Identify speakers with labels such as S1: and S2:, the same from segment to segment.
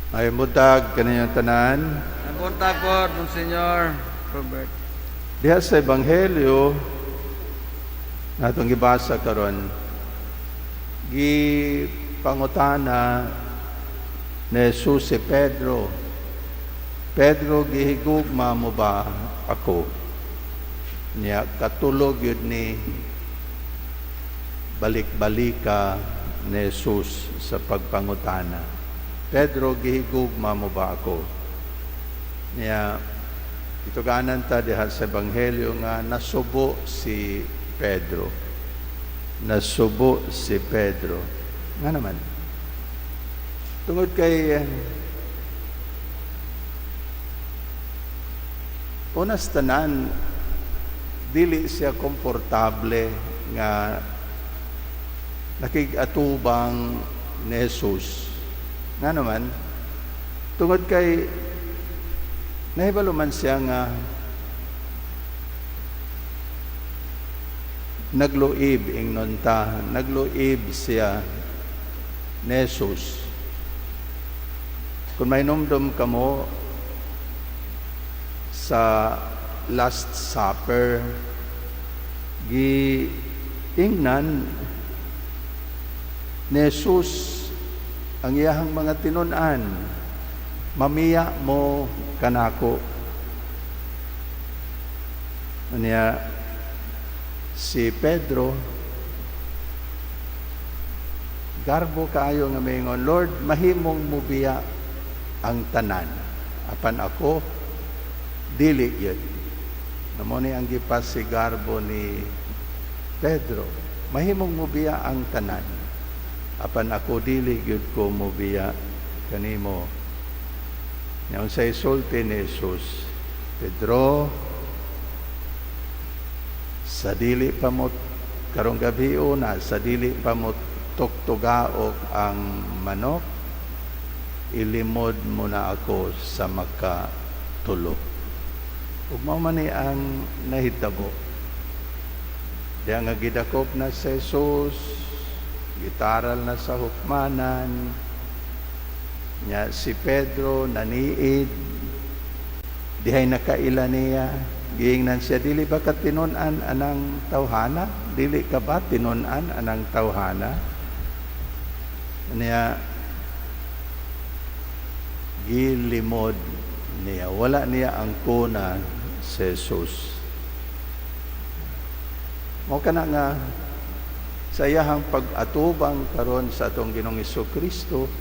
S1: Ay buntag kaniyang tanan.
S2: Nabuntag po, Monsignor Robert.
S1: Diha sa Ebanghelyo natong gibasa karon, pangutana ni Jesus si Pedro. Pedro, gihigugma mo ba ako? Niya katulog yun ni balik-balika ni Jesus sa pagpangutana. Pedro, gihigugma mo ba ako? Niya, ito kanan ta diha sa Ebanghelyo nga nasubo si Pedro. Nasubo si Pedro. Nga naman. Tungod kay unas tanan, dili siya komportable nga nakigatubang ni Jesus. Nga naman, tungod kay nahibalo man siya nga nagluib ingnon ta, nagluib siya ni Jesus. Kung may numdum kamo sa Last Supper, giingnan ni Jesus ang iyahang mga tinun-an, mamiya mo kanako. Niya si Pedro, garbo kaayo nga mingon, Lord, mahimong mubiya ang tanan. Apan ako, dili yun. Namuni ang gipas si garbo ni Pedro, mahimong mubiya ang tanan. Apan ako dili gyud ko mubiya kanimo. Yang sa isulti ni Jesus, Pedro, sa dili pa mo karong gabi una, sa dili pa mo tuktugaok ang manok, ilimod mo na ako sa makatulog. Ug mao man ni ang nahitabo. Diya nga gidakop na sa Jesus, gitaral na sa hukmanan nya si Pedro naniid, dihay nakaila niya, giingnan siya, dili ba ka tinun-an anang tawhana? Dili ka ba tinun-an anang tawhana? Niya gilimod niya, wala niya ang kuna si Jesus. Mo kana nga sa iyahang pag-atubang karon sa atong Ginoong Jesucristo,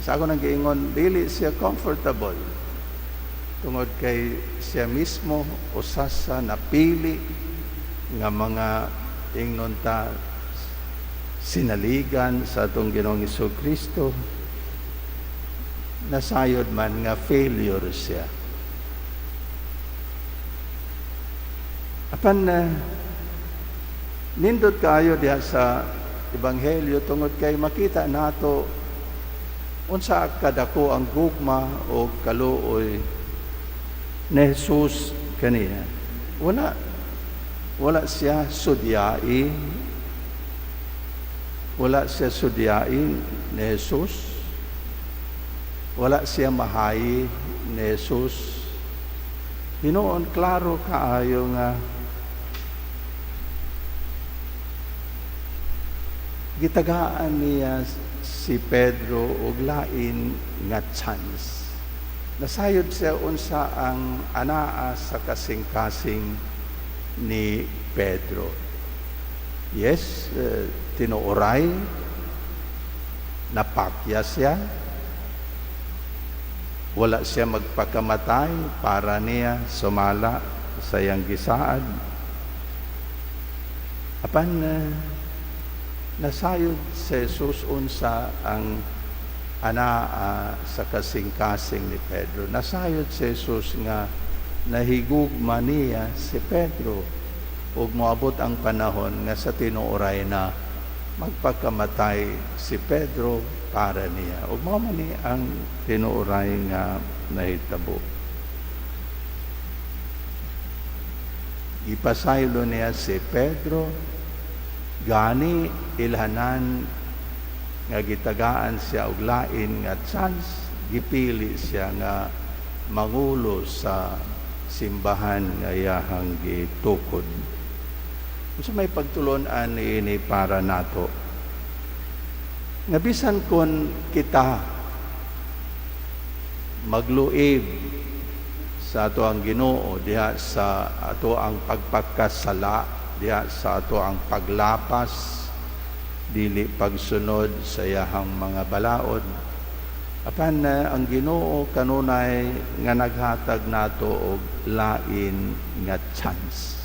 S1: sa ako nang giingon, dili siya comfortable. Tungod kay siya mismo usas sa napili nga mga ingnon ta sinaligan sa atong Ginoong Jesucristo, nasayod man nga failure siya. Apan nindot kaayo diha sa Ebanghelyo tungod kay makita nato unsa kadako ang gugma o kaluoy ni Jesus kaniya. Wala siya sudyai. Wala siya sudyai ni Jesus. Wala siya mahayi ni Jesus. Hinoon klaro kaayo nga gitagaan niya si Pedro og lain nga chance. Nasayod siya unsa ang anaa sa kasing-kasing ni Pedro. Yes, tinuoray, napakya siya, wala siya magpakamatay para niya sumala sa iyang gisaad. Apan nasayod si Jesus unsa ang anaa sa kasing-kasing ni Pedro. Nasayod si Jesus nga nahigugma niya si Pedro ug moabot ang panahon nga sa tinuoray na magpakamatay si Pedro para niya. Ug mao man ni ang tinuoray nga nahitabo. Ipasaylo niya si Pedro, gani ilhanan nga gitagaan siya og lain nga chance, gipili siya nga mangulo sa simbahan nga iyahang gitukod. So may pagtulon-an ini para nato. Nga bisan kon kita magluib sa ato ang Ginoo diha sa ato ang pagpagkasala, diha sa ato ang paglapas, dili pagsunod sa iyahang mga balaod. Apan ang Ginoo kanunay nga naghatag nato og lain nga chance.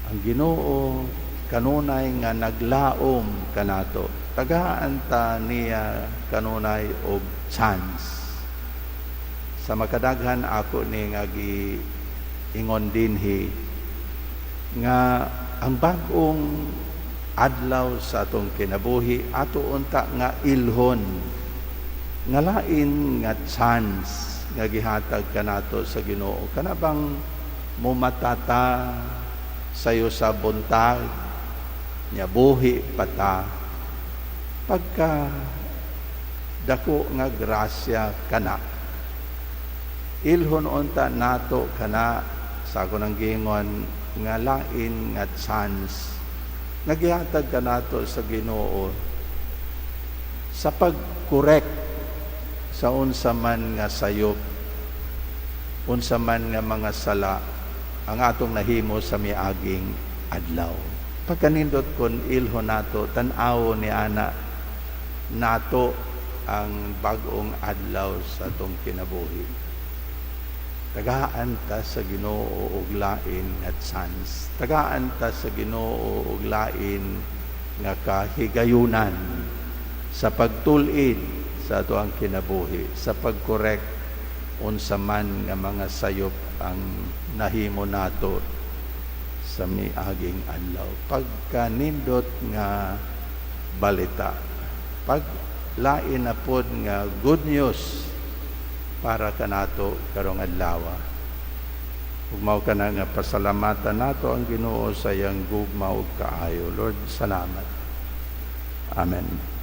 S1: Ang Ginoo kanunay nga naglaom kanato. Tagaan ta niya kanunay og chance. Sa makadaghan ako ni nga giingon dinhi nga ang bag-ong adlaw sa atong kinabuhi ato unta nga ilhon nga lain nga chance nga gihatag kanato sa Ginoo. Kana bang mumatata sayo sa buntag nya buhi pata pagka dako nga grasya kana ilhon unta nato kana sa ako nang gingon nga lain nga chance nga gihatag kanato sa Ginoo sa pag-correct sa unsa man nga sayop, unsa man nga mga sala ang atong nahimo sa miaging adlaw. Pagkanindot kon ilho nato, tan-aw ni ana nato ang bag-ong adlaw sa atong kinabuhi. Tagaan ta sa Ginoo og lain nga chance. Tagaan ta sa Ginoo og lain nga kahigayunan sa pagtul-id sa ato ang kinabuhi, sa pag-correct unsa man nga mga sayop ang nahimo nato sa miaging adlaw. Pagkanindot nga balita, pag lain na pod nga good news para kanato karong adlaw. Ug mao kana nga pasalamatan nato ang Ginoo sa iyang gugma ug kaayo. Lord, salamat. Amen.